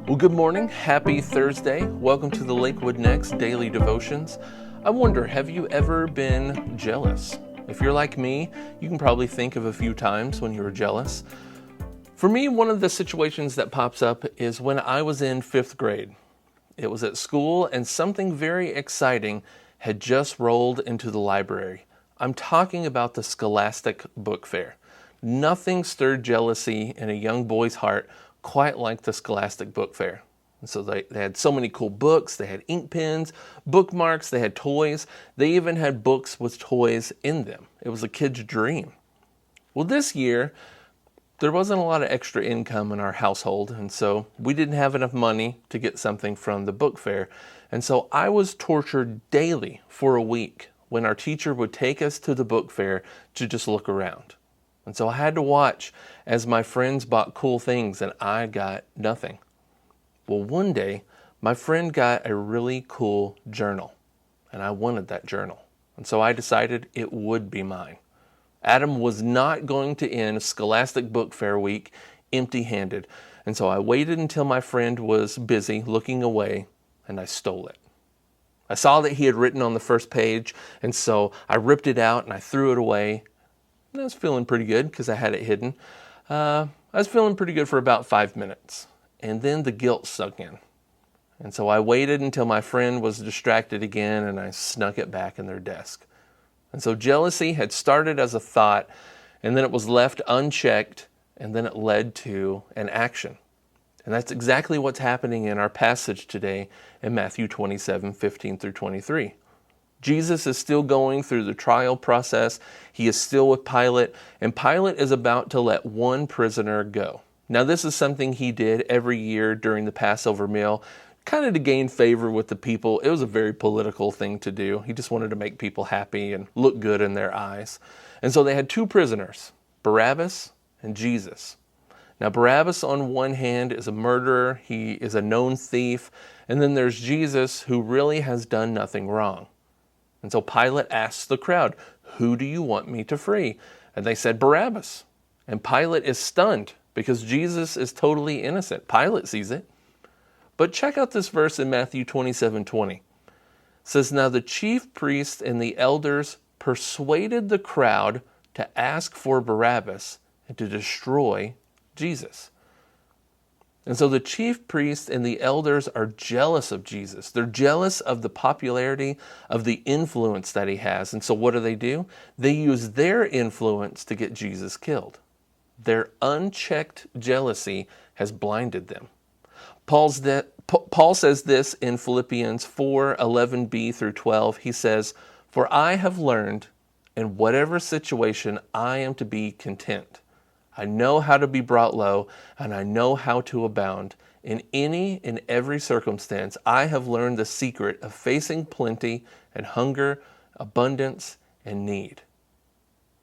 Well, good morning. Happy Thursday. Welcome to the Lakewood Next Daily Devotions. I wonder, have you ever been jealous? If you're like me, you can probably think of a few times when you were jealous. For me, one of the situations that pops up is when I was in 5th grade. It was at school and something very exciting had just rolled into the library. I'm talking about the Scholastic Book Fair. Nothing stirred jealousy in a young boy's heart quite like the Scholastic Book Fair. And so they had so many cool books, they had ink pens, bookmarks, they had toys. They even had books with toys in them. It was a kid's dream. Well, this year, there wasn't a lot of extra income in our household, and so we didn't have enough money to get something from the book fair. And so I was tortured daily for a week when our teacher would take us to the book fair to just look around. And so I had to watch as my friends bought cool things and I got nothing. Well, one day, my friend got a really cool journal, and I wanted that journal. And so I decided it would be mine. Adam was not going to end Scholastic Book Fair week empty-handed. And so I waited until my friend was busy looking away, and I stole it. I saw that he had written on the first page, and so I ripped it out and I threw it away. I was feeling pretty good because I had it hidden. I was feeling pretty good for about 5 minutes. And then the guilt sunk in. And so I waited until my friend was distracted again and I snuck it back in their desk. And so jealousy had started as a thought, and then it was left unchecked, and then it led to an action. And that's exactly what's happening in our passage today in Matthew 27:15 through 23. Jesus is still going through the trial process. He is still with Pilate, and Pilate is about to let one prisoner go. Now, this is something he did every year during the Passover meal, kind of to gain favor with the people. It was a very political thing to do. He just wanted to make people happy and look good in their eyes. And so they had two prisoners, Barabbas and Jesus. Now, Barabbas on one hand is a murderer. He is a known thief. And then there's Jesus, who really has done nothing wrong. And so Pilate asks the crowd, "Who do you want me to free?" And they said, "Barabbas." And Pilate is stunned because Jesus is totally innocent. Pilate sees it. But check out this verse in Matthew 27:20. It says, "Now the chief priests and the elders persuaded the crowd to ask for Barabbas and to destroy Jesus." And so the chief priests and the elders are jealous of Jesus. They're jealous of the popularity, of the influence that he has. And so what do? They use their influence to get Jesus killed. Their unchecked jealousy has blinded them. Paul says this in Philippians 4:11b through 12. He says, "For I have learned in whatever situation I am to be content. I know how to be brought low, and I know how to abound. In any and every circumstance, I have learned the secret of facing plenty and hunger, abundance and need."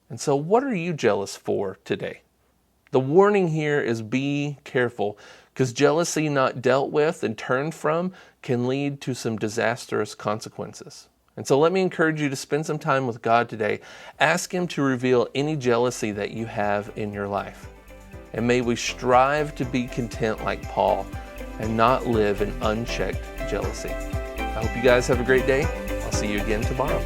And so what are you jealous for today? The warning here is be careful, because jealousy not dealt with and turned from can lead to some disastrous consequences. And so let me encourage you to spend some time with God today. Ask Him to reveal any jealousy that you have in your life. And may we strive to be content like Paul and not live in unchecked jealousy. I hope you guys have a great day. I'll see you again tomorrow.